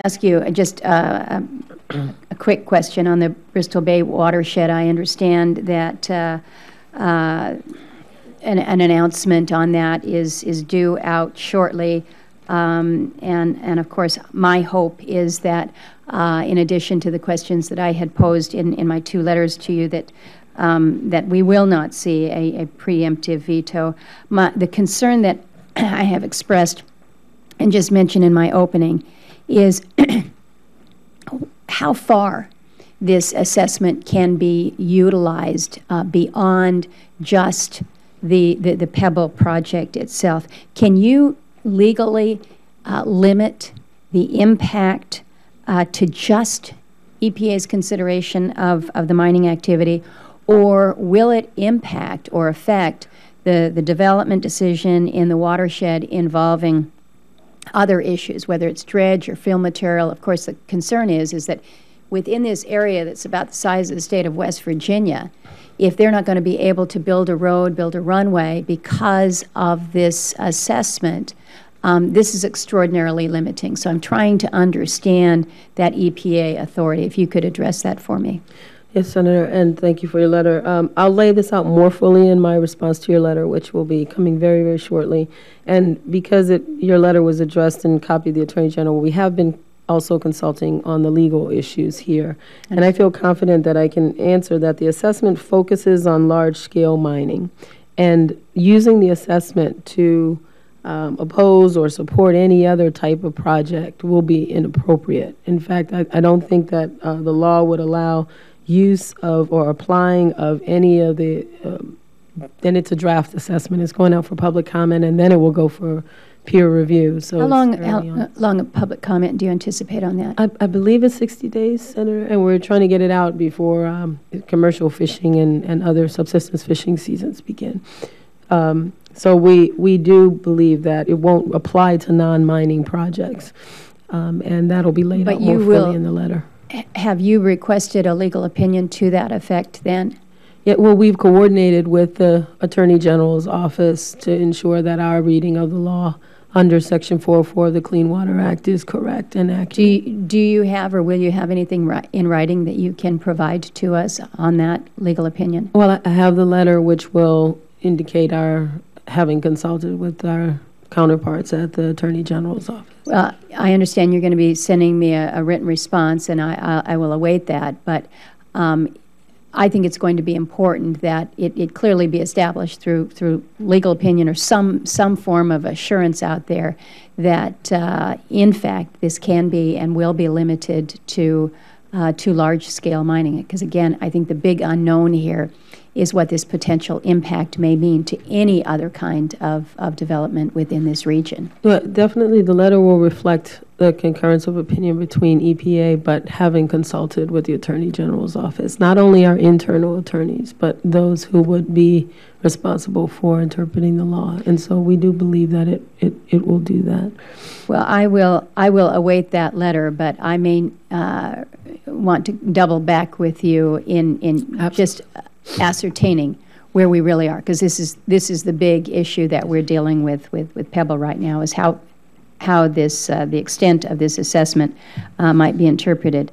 ask you just a quick question on the Bristol Bay watershed. I understand that an announcement on that is due out shortly. And of course, my hope is that in addition to the questions that I had posed in my 2 letters to you, that that we will not see a preemptive veto. The concern that I have expressed and just mentioned in my opening is how far this assessment can be utilized beyond just the Pebble project itself. Can you legally limit the impact to just EPA's consideration of the mining activity, or will it impact or affect the development decision in the watershed involving other issues, whether it's dredge or fill material? Of course, the concern is that within this area that's about the size of the state of West Virginia, if they're not going to be able to build a road, build a runway because of this assessment, this is extraordinarily limiting. So I'm trying to understand that EPA authority. If you could address that for me. Yes, Senator, and thank you for your letter. I'll lay this out more fully in my response to your letter, which will be coming very, very shortly. And because your letter was addressed and copied the Attorney General, we have been also consulting on the legal issues here. And I feel confident that I can answer that the assessment focuses on large-scale mining. And using the assessment to oppose or support any other type of project will be inappropriate. In fact, I don't think that the law would allow use of or applying of any of the, then it's a draft assessment. It's going out for public comment, and then it will go for peer review. So how long a public comment do you anticipate on that? I believe it's 60 days, Senator, and we're trying to get it out before commercial fishing and other subsistence fishing seasons begin. So we do believe that it won't apply to non-mining projects, and that'll be laid out more fully in the letter. Have you requested a legal opinion to that effect then? Yeah, well, we've coordinated with the Attorney General's office to ensure that our reading of the law under Section 404 of the Clean Water Act is correct and accurate. Do you have or will you have anything in writing that you can provide to us on that legal opinion? Well, I have the letter which will indicate our having consulted with our counterparts at the Attorney General's office. Well, I understand you're going to be sending me a written response, and I will await that. But I think it's going to be important that it clearly be established through legal opinion or some form of assurance out there that, in fact, this can be and will be limited to large-scale mining. Because, again, I think the big unknown here is what this potential impact may mean to any other kind of development within this region. Well, definitely the letter will reflect the concurrence of opinion between EPA, but having consulted with the Attorney General's office, not only our internal attorneys, but those who would be responsible for interpreting the law. And so we do believe that it will do that. Well, I will await that letter, but I may want to double back with you in just ascertaining where we really are, because this is the big issue that we're dealing with Pebble right now, is how this the extent of this assessment might be interpreted.